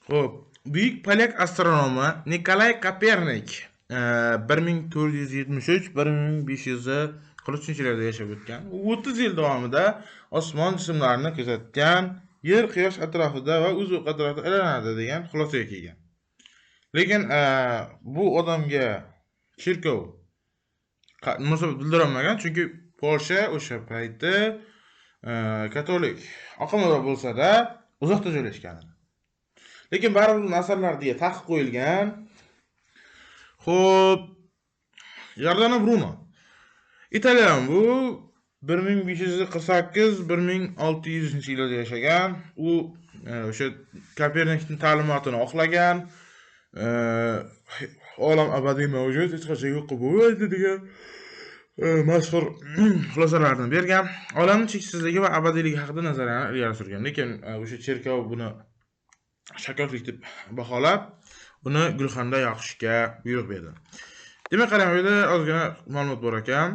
Xo'p, buyuk polyak astronomi Nikolay Kopernik 1473-1543-yillarda yashab o'tgan. 30 yil davomida osmon jismlarini kuzatgan, Yer Quyosh atrofida va o'z atrofida aylanadi degan xulosaga kelgan. Lekin bu odamga cherkov munosabat bildirolmagan, chunki Polsha o'sha payti katolik oqimida bo'lsa-da, uzoqda joylashgan edi. Lekin baribir asarlar deya taqiq qo'yilgan. Xo'p, Giordano Bruno Italyan bu 1548-1600-yillarda yashagan. U o'sha Kopernikning ta'limotini oqlagan. Olam abadiy mavjud, hech qachon yo'q bo'lmaydi degan mashhur xulosalarni bergan. Olamning cheksizligi va abadiyligi haqida nazariyani ilgari surgan. Lekin o'sha cherkov buni shakotlik deb baholab, uni gulxanda yoqishga buyruq berdi. Demak, qarang, bu yerda ozgina ma'lumot bor ekan.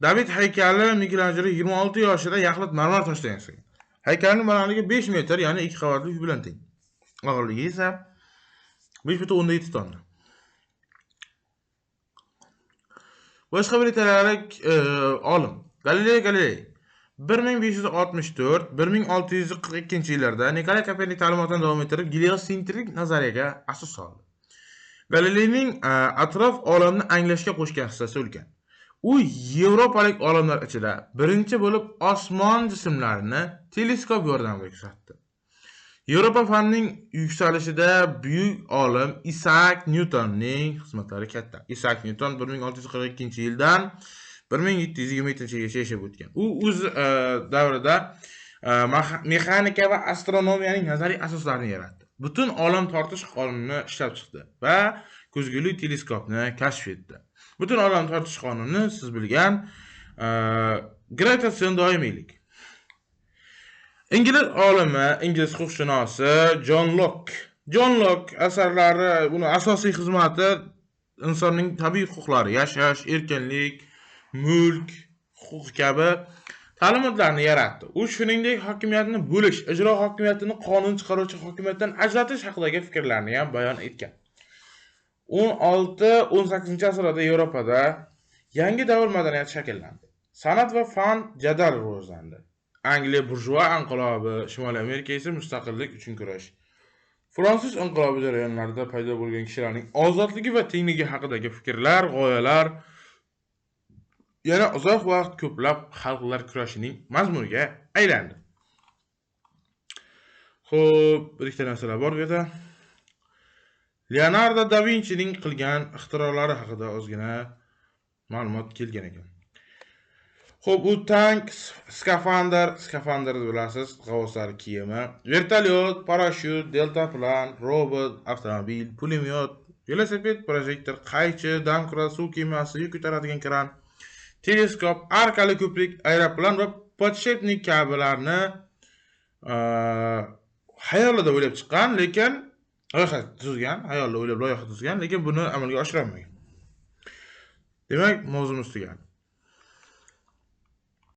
David haykali Michelangelo 26 yoshida yaxlit marmar toshdan yasagan. Haykalning balandligi 5 metr, ya'ni 2 qavatli uy bilan teng. Og'irligi esa 5,7 tonna. Boshqa bir italiyalik olim Galileo Galilei 1564-1642-yillarda Nikolay Kopernik ta'limotini davom ettirib, geliosentrik nazariyaga asos soldi. Galileining atrof olamni anglashga qo'shgan hissasi ulkan. U yevropalik olimlar ichida birinchi bo'lib osmon jismlarini teleskop yordamida kuzatdi. Yevropa fanining yuksalishida buyuk olim Isaac Newtonning xizmatlari katta. Isaac Newton 1642-yildan 1727-yilgacha yashab o'tgan. U o'z davrida mexanika va astronomiyaning nazariy asoslarini yaratdi. Butun olam tortish qonunini ishlab chiqdi va ko'zguli teleskopni kashf etdi. Butun olam tortish qonuni siz bilgan gravitatsion doimiylik. Ingliz olimi, ingliz huquqshunosi John Locke asarlari, uni asosiy xizmati insonning tabiiy huquqlari, yashash, erkinlik, mulk, huquq kabi ta'limotlarni yaratdi. U shuningdek hokimiyatni bo'lish, ijro hokimiyatini qonun chiqaruvchi hokimiyatdan ajratish haqidagi fikrlarni ham bayon etgan. 16-18 asrlarda Yevropada yangi davr madaniyati shakllandi. San'at va fan jadal rivojlandi. Angliya burjua inqilobi, Shimoliy Amerika esa mustaqillik uchun kurash. Fransuz inqilobi jarayonlarida paydo bo'lgan kishilarning ozodligi va tengligi haqidagi fikrlar, g'oyalar yana uzoq vaqt ko'plab xalqlar kurashining mazmuniga aylandi. Xo'p, bir ikkita narsalar bor bu yerda. Leonardo da Vincining qilgan ixtirolari haqida ozgina ma'lumot kelgan ekan. Xo'p, u tank, skafandr bilasiz, g'avvoslar kiyimi, vertolyot, parashyut, deltaplan, robot, avtomobil, pulemyot, velosiped, projektor, qaychi, damkura, suv kemasi, yuk ko'taradigan kran, teleskop, arkali ko'prik, aeroplan va podshepnik kabilarni xayolida o'ylab chiqqan, lekin hayolda o'ylab loyiha tuzgan, lekin buni amalga oshirolmagan. Demak, mavzumiz tugan.